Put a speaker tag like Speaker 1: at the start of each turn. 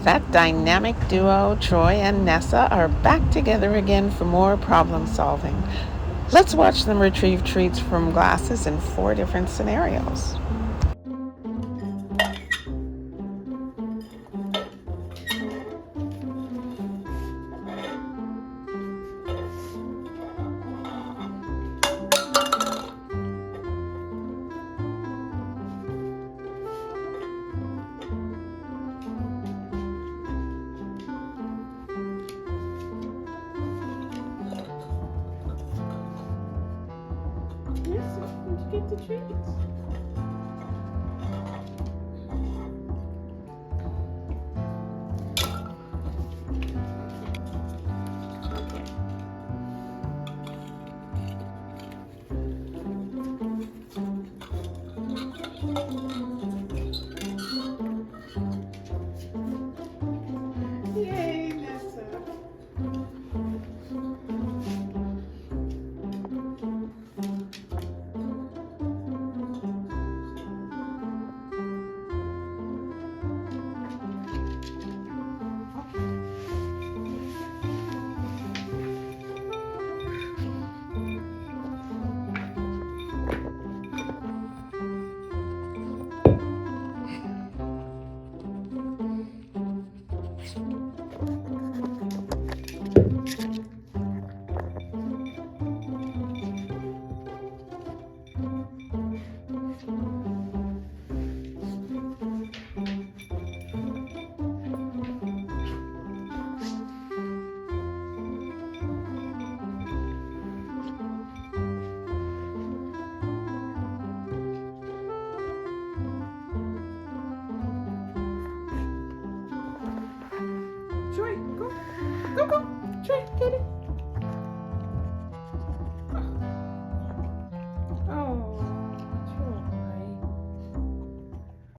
Speaker 1: That dynamic duo, Troy and Nessa, are back together again for more problem solving. Let's watch them retrieve treats from glasses in 4 different scenarios.
Speaker 2: Yes, did you get the treats? Yay, Nessa. Troy, go. Go, go. Troy, get it.